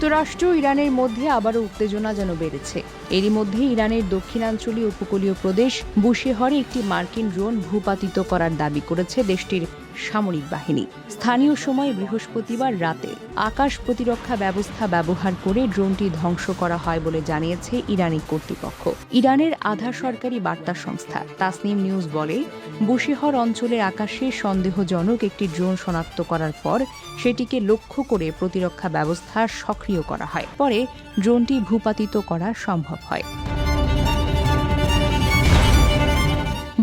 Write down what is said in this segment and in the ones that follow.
যুক্তরাষ্ট্র ইরানের মধ্যে আবারও উত্তেজনা যেন বেড়েছে। এরই মধ্যে ইরানের দক্ষিণাঞ্চলীয় উপকূলীয় প্রদেশ বুশেহরে একটি মার্কিন ড্রোন ভূপাতিত করার দাবি করেছে দেশটির সামরিক বাহিনী। স্থানীয় সময় বৃহস্পতিবার রাতে আকাশ প্রতিরক্ষা ব্যবস্থা ব্যবহার করে ড্রোনটি ধ্বংস করা হয় বলে জানিয়েছে ইরানি কর্তৃপক্ষ। ইরানের আধা সরকারি বার্তা সংস্থা তাসনিম নিউজ বলে, বুশেহর অঞ্চলের আকাশে সন্দেহজনক একটি ড্রোন শনাক্ত করার পর সেটিকে লক্ষ্য করে প্রতিরক্ষা ব্যবস্থা সক্রিয় করা হয়। পরে ড্রোনটি ভূপাতিত করা সম্ভব হয়।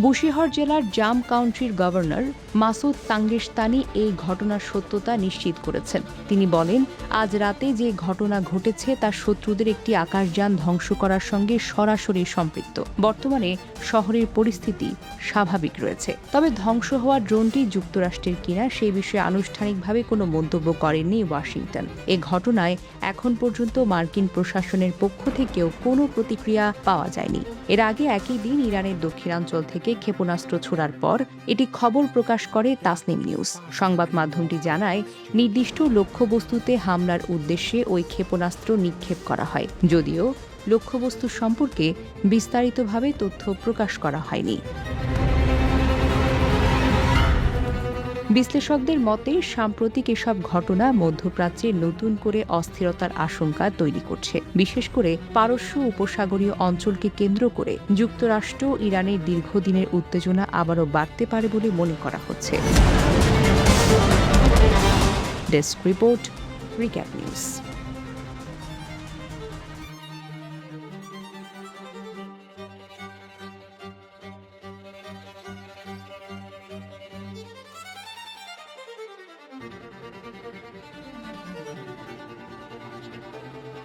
বুশেহর জেলার জাম কাউন্টির গভর্নর মাসুদ তাঙ্গেস্তানি এই ঘটনার সত্যতা নিশ্চিত করেছেন। তিনি বলেন, আজ রাতে যে ঘটনা ঘটেছে তা শত্রুদের একটি আকাশযান ধ্বংস করার সঙ্গে সরাসরি সম্পৃক্ত। বর্তমানে শহরের পরিস্থিতি স্বাভাবিক রয়েছে। তবে ধ্বংস হওয়া ড্রোনটি যুক্তরাষ্ট্রের কিনা সেই বিষয়ে আনুষ্ঠানিকভাবে কোনো মন্তব্য করেননি ওয়াশিংটন। এ ঘটনায় এখন পর্যন্ত মার্কিন প্রশাসনের পক্ষ থেকেও কোনো প্রতিক্রিয়া পাওয়া যায়নি। এর আগে একই দিন ইরানের দক্ষিণাঞ্চল থেকে ক্ষেপণাস্ত্র ছোড়ার পর এটি খবর প্রকাশ করে তাসনিম নিউজ। সংবাদ মাধ্যমটি জানায়, নির্দিষ্ট লক্ষ্যবস্তুতে হামলার উদ্দেশ্যে ওই ক্ষেপণাস্ত্র নিক্ষেপ করা হয়, যদিও লক্ষ্যবস্তু সম্পর্কে বিস্তারিতভাবে তথ্য প্রকাশ করা হয়নি। বিশ্লেষকদের মতে, সাম্প্রতিক এসব ঘটনা মধ্যপ্রাচ্যে নতুন করে অস্থিরতার আশঙ্কা তৈরি করছে। বিশেষ করে পারস্য উপসাগরীয় অঞ্চলকে কেন্দ্র করে যুক্তরাষ্ট্র ইরানের দীর্ঘদিনের উত্তেজনা আবারও বাড়তে পারে বলে মনে করা হচ্ছে। Desk report, recap news.